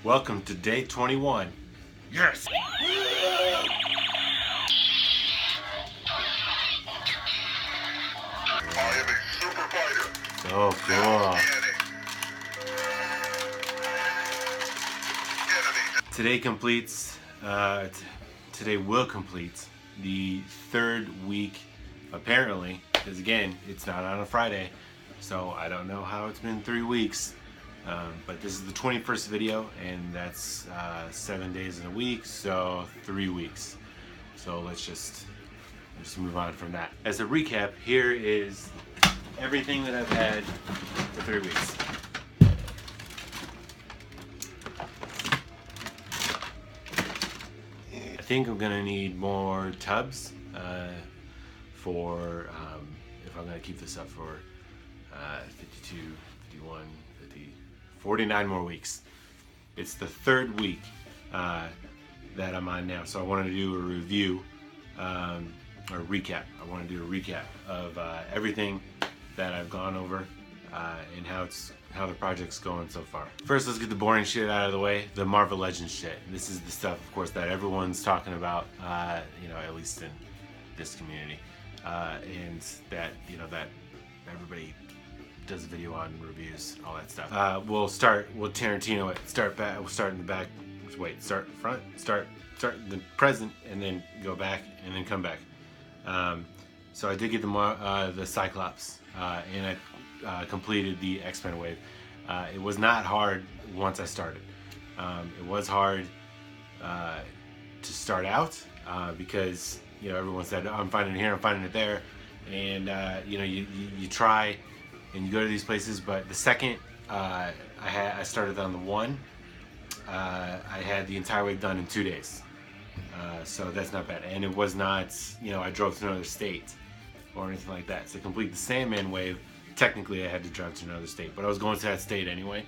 Welcome to day 21. Yes! So cool. Today will complete the third week, apparently, because again, it's not on a Friday, so I don't know how it's been 3 weeks. But this is the 21st video, and that's 7 days in a week, so 3 weeks. So let's just move on from that. As a recap, here is everything that I've had for 3 weeks. I think I'm gonna need more tubs for if I'm gonna keep this up for 52, 51, 50, 49 more weeks. It's the third week that I'm on now, so I wanted to do a review or recap. I want to do a recap of everything that I've gone over and how the project's going so far. First, let's get the boring shit out of the way. The Marvel Legends shit. This is the stuff, of course, that everyone's talking about. At least in this community, and that that everybody does a video on, reviews, all that stuff. We'll Tarantino it. We'll start in the back. Wait, start front. Start the present, and then go back, and then come back. So I did get the Cyclops, and I completed the X-Men wave. It was not hard once I started. It was hard to start out because everyone said, oh, I'm finding it here, I'm finding it there, and you try and you go to these places, but the second I started on the one, I had the entire wave done in 2 days. So that's not bad, and it was not I drove to another state or anything like that. To complete the Sandman wave, technically I had to drive to another state, but I was going to that state anyway,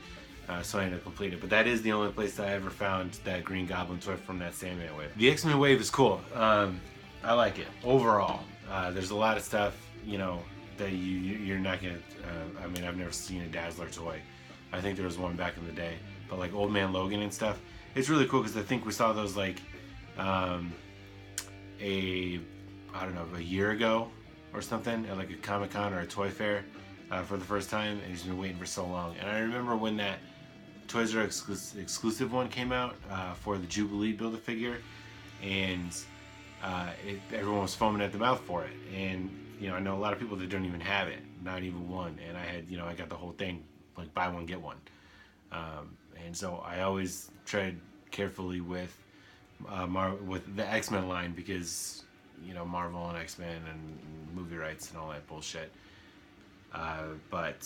so I ended up completing it. But that is the only place that I ever found that Green Goblin toy from that Sandman wave. The X-Men wave is cool. I like it overall. There's a lot of stuff that you're not gonna. I've never seen a Dazzler toy. I think there was one back in the day, but like Old Man Logan and stuff, it's really cool because I think we saw those like a year ago or something at like a Comic-Con or a toy fair for the first time, and he's been waiting for so long. And I remember when that Toys R Us exclusive one came out for the Jubilee Build-A-Figure, and everyone was foaming at the mouth for it. And I know a lot of people that don't even have it, not even one. And I had, I got the whole thing, like buy one get one. And so I always tread carefully with the X-Men line because Marvel and X-Men and movie rights and all that bullshit. But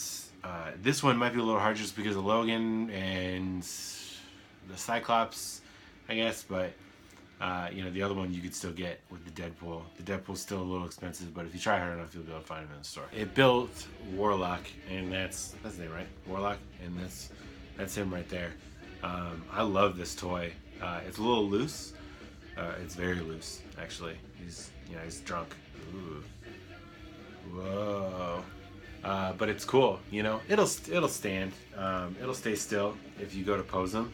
this one might be a little hard just because of Logan and the Cyclops, I guess. But the other one you could still get with the Deadpool. The Deadpool's still a little expensive, but if you try hard enough, you'll be able to find him in the store. It built Warlock, and that's his name, right? Warlock, and that's him right there. I love this toy. It's a little loose. It's very loose, actually. He's drunk. Ooh. Whoa. But it's cool. It'll stand. It'll stay still if you go to pose him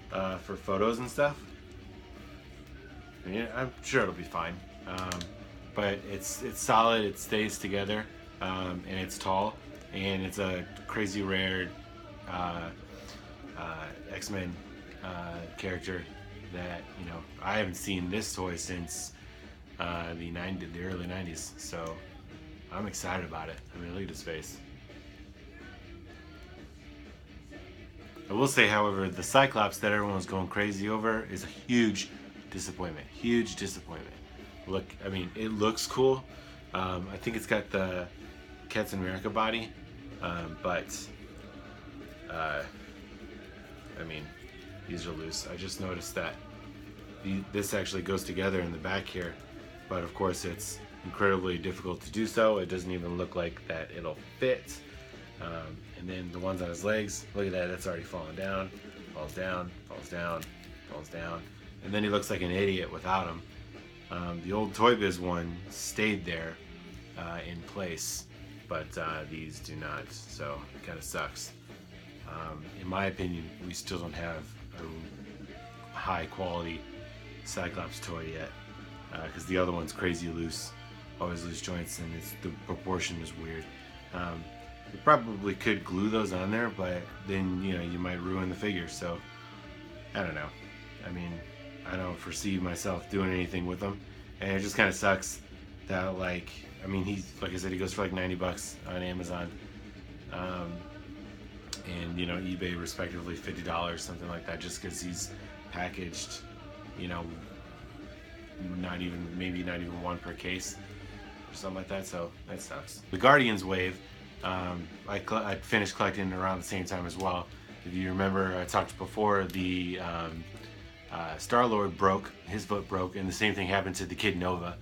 for photos and stuff. I'm sure it'll be fine. But it's solid. It stays together, and it's tall, and it's a crazy rare X-Men character that I haven't seen this toy since the early 90s, so I'm excited about it. Look at his face. I will say, however, the Cyclops that everyone's going crazy over is a huge disappointment. Huge disappointment. Look, it looks cool. I think it's got the Captain America body, but these are loose. I just noticed that this actually goes together in the back here, but of course it's incredibly difficult to do so. It doesn't even look like that it'll fit. And then the ones on his legs, look at that, that's already falling down, falls down, falls down, falls down, and then he looks like an idiot without him. The old Toy Biz one stayed there in place, but these do not, so it kind of sucks. In my opinion, we still don't have a high quality Cyclops toy yet, because the other one's crazy loose, always loose joints, and the proportion is weird. You probably could glue those on there, but then you might ruin the figure. So I don't know. I mean, I don't foresee myself doing anything with them, and it just kind of sucks that, like, I mean, like I said, he goes for like 90 bucks on Amazon, and eBay respectively $50, something like that, just because he's packaged, maybe not even one per case or something like that. So that sucks. The Guardians wave, I finished collecting around the same time as well. If you remember, I talked before, the Star-Lord broke, his foot broke, and the same thing happened to the kid Nova,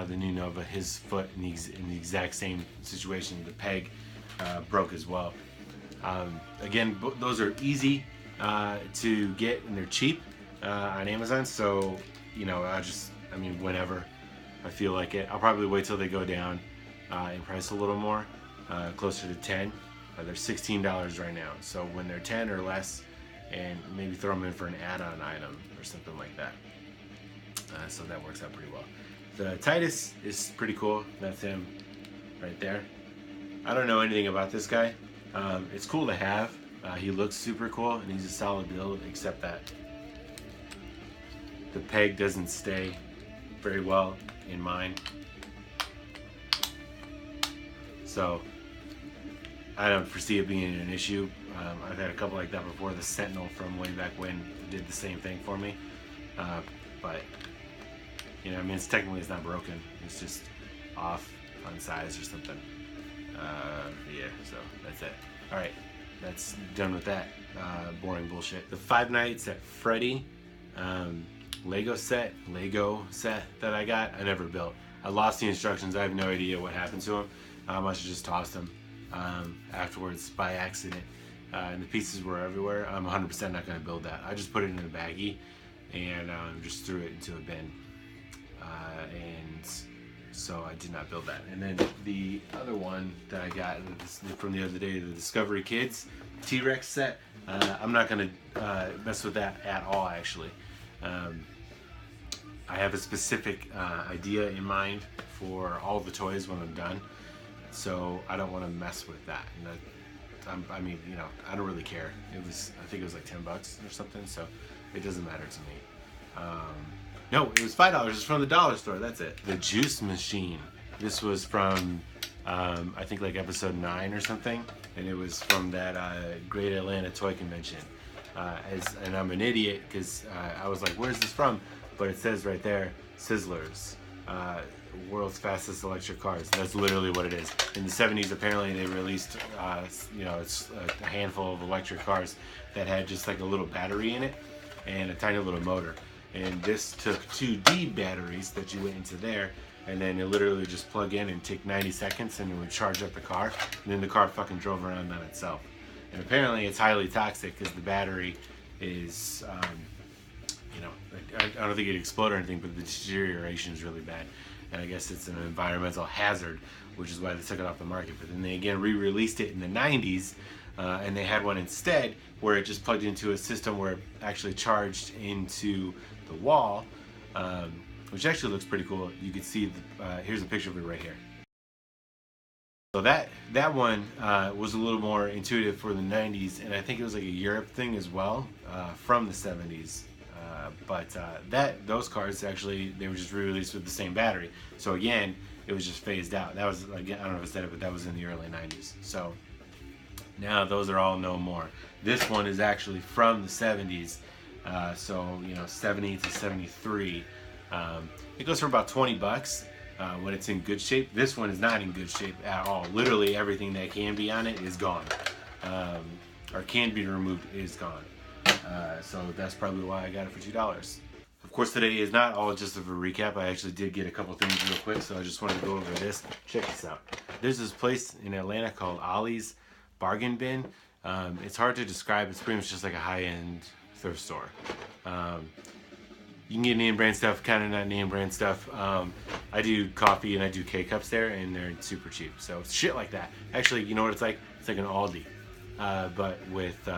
the new Nova, his foot in the exact same situation. The peg broke as well. Again, those are easy to get, and they're cheap on Amazon. So I mean, whenever I feel like it, I'll probably wait till they go down in price a little more, closer to 10. They're $16 right now. So when they're 10 or less, and maybe throw them in for an add-on item or something like that. So that works out pretty well. The Titus is pretty cool. That's him right there. I don't know anything about this guy. It's cool to have. He looks super cool, and he's a solid build, except that the peg doesn't stay very well in mine. So I don't foresee it being an issue. I've had a couple like that before. The Sentinel from way back when did the same thing for me. But I mean, it's not broken. It's just off on size or something. Yeah, so that's it. All right, that's done with that boring bullshit. The Five Nights at Freddy Lego set that I got, I never built. I lost the instructions. I have no idea what happened to them. I must have just tossed them afterwards by accident. And the pieces were everywhere. I'm 100% not going to build that. I just put it in a baggie and just threw it into a bin. And so I did not build that. And then the other one that I got from the other day, the Discovery Kids T-Rex set, I'm not going to mess with that at all, actually. I have a specific idea in mind for all the toys when I'm done, so I don't want to mess with that. And I mean, I don't really care. I think it was like 10 bucks or something, so it doesn't matter to me. No, it was $5. It's from the dollar store. That's it. The Juice Machine. This was from I think like episode 9 or something, and it was from that Great Atlanta Toy Convention. And I'm an idiot because I was like, "Where's this from?" But it says right there, Sizzlers, world's fastest electric cars. That's literally what it is. In the 70s, apparently they released, it's a handful of electric cars that had just like a little battery in it and a tiny little motor. And this took 2D batteries that you went into there, and then it literally just plug in and take 90 seconds, and it would charge up the car, and then the car fucking drove around on itself. And apparently it's highly toxic because the battery is, I don't think it exploded or anything, but the deterioration is really bad. And I guess it's an environmental hazard, which is why they took it off the market. But then they again re-released it in the 90s, and they had one instead where it just plugged into a system where it actually charged into the wall, which actually looks pretty cool. You can see, here's a picture of it right here. So that one was a little more intuitive for the 90s, and I think it was like a Europe thing as well, from the 70s. But those cars actually, they were just re-released with the same battery. So again, it was just phased out. That was, again, I don't know if I said it, but that was in the early 90s. So now those are all no more. This one is actually from the 70s. So 70 to 73. It goes for about 20 bucks. When it's in good shape. This one is not in good shape at all. Literally everything that can be on it is gone, or can be removed is gone. So that's probably why I got it for $2. Of course, today is not all just of a recap. I actually did get a couple things real quick, so I just wanted to go over this. Check this out. There's this place in Atlanta called Ollie's Bargain Bin. It's hard to describe. It's pretty much just like a high-end thrift store. You can get name brand stuff, kind of not name brand stuff. I do coffee and I do K-cups there, and they're super cheap. So shit like that. Actually, you know what it's like? It's like an Aldi, but with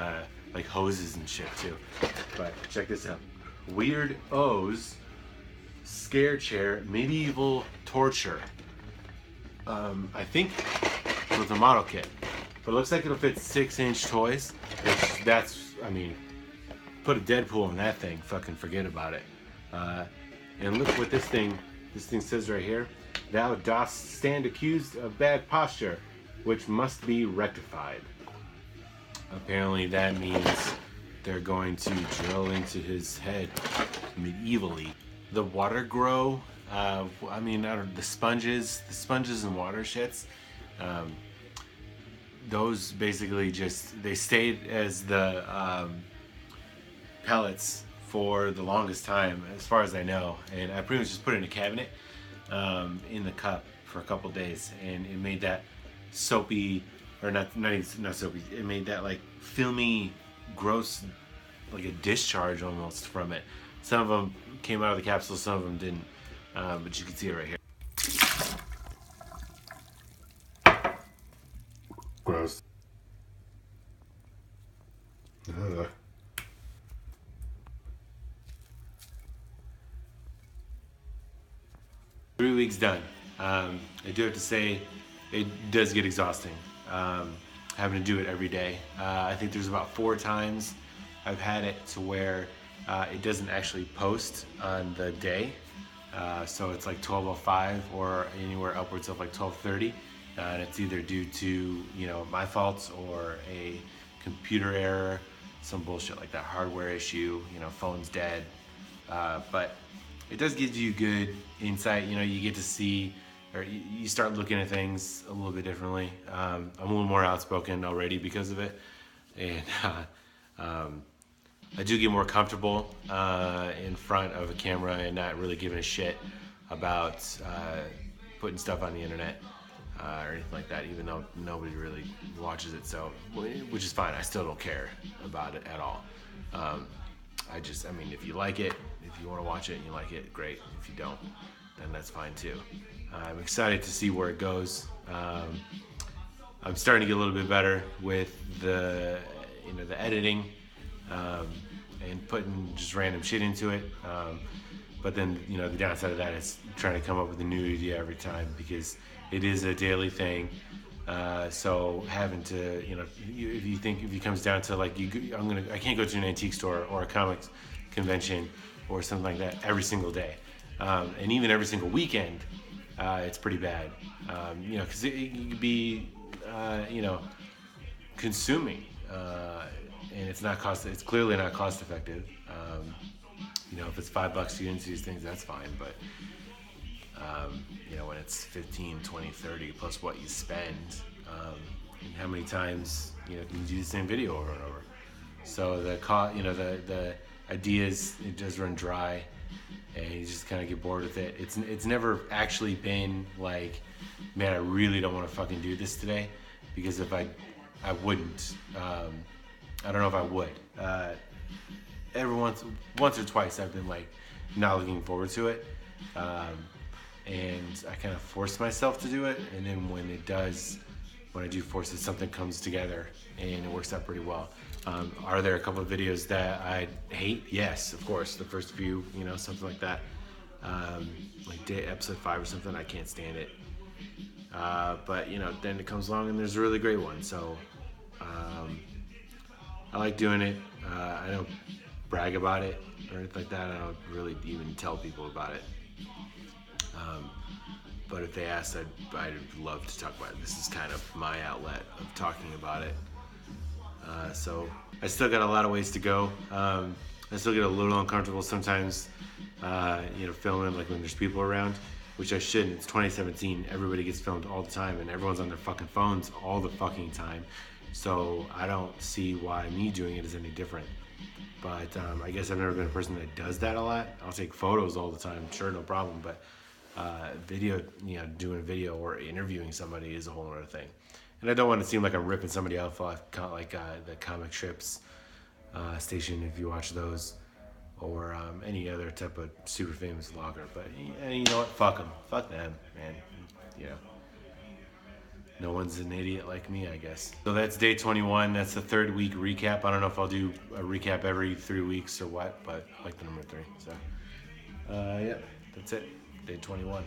like hoses and shit too. But check this out. Weird O's Scare Chair Medieval Torture. I think with a model kit, but it looks like it'll fit 6-inch toys. Which that's, I mean, put a Deadpool in that thing, fucking forget about it. And look what this thing says right here. Thou dost stand accused of bad posture, which must be rectified. Apparently that means they're going to drill into his head medievally. The water grow, I mean, the sponges and water shits, those basically they stayed as the pellets for the longest time, as far as I know. And I pretty much just put it in a cabinet in the cup for a couple days, and it made that soapy, or not soapy, it made that like filmy, gross, like a discharge almost from it. Some of them came out of the capsule, some of them didn't, but you can see it right here. Gross. 3 weeks done. I do have to say, it does get exhausting, having to do it every day. I think there's about 4 times I've had it to where it doesn't actually post on the day. So it's like 12:05 or anywhere upwards of like 12:30. And it's either due to, my fault or a computer error, some bullshit like that, hardware issue, phone's dead. But it does give you good insight. You get to see, or you start looking at things a little bit differently. I'm a little more outspoken already because of it. And I do get more comfortable in front of a camera and not really giving a shit about putting stuff on the internet or anything like that, even though nobody really watches it, so, which is fine. I still don't care about it at all. I mean, if you like it, if you want to watch it and you like it, great. If you don't, then that's fine too. I'm excited to see where it goes. I'm starting to get a little bit better with the editing and putting just random shit into it. But then, the downside of that is trying to come up with a new idea every time, because it is a daily thing. So having to, if it comes down to like, I can't go to an antique store or a comics convention or something like that every single day. And even every single weekend, it's pretty bad. Because it could be, consuming, and it's clearly not cost effective. If it's $5 to get into these things, that's fine. But, when it's 15, 20, 30 plus what you spend, and how many times, you can do the same video over and over. So the ideas, it does run dry, and you just kind of get bored with it. It's never actually been like, man, I really don't want to fucking do this today, because if I wouldn't. I don't know if I would. Every once or twice I've been like not looking forward to it, and I kind of force myself to do it, and then when I do force it, something comes together and it works out pretty well. Are there a couple of videos that I hate? Yes, of course. The first few, something like that, like episode 5 or something, I can't stand it. But then it comes along and there's a really great one. So I like doing it. I don't brag about it or anything like that. I don't really even tell people about it. But if they asked, I'd love to talk about it. This is kind of my outlet of talking about it. So I still got a lot of ways to go. I still get a little uncomfortable sometimes, filming like when there's people around, which I shouldn't. It's 2017. Everybody gets filmed all the time, and everyone's on their fucking phones all the fucking time. So I don't see why me doing it is any different. But I guess I've never been a person that does that a lot. I'll take photos all the time, sure, no problem. But doing a video or interviewing somebody is a whole other thing. And I don't want to seem like I'm ripping somebody off, like the Comic Strips station, if you watch those, or any other type of super famous vlogger. But you know what? Fuck them. Fuck them, man. no one's an idiot like me, I guess. So that's day 21. That's the 3rd week recap. I don't know if I'll do a recap every 3 weeks or what, but I like the number 3. So, yep, that's it. Day 21.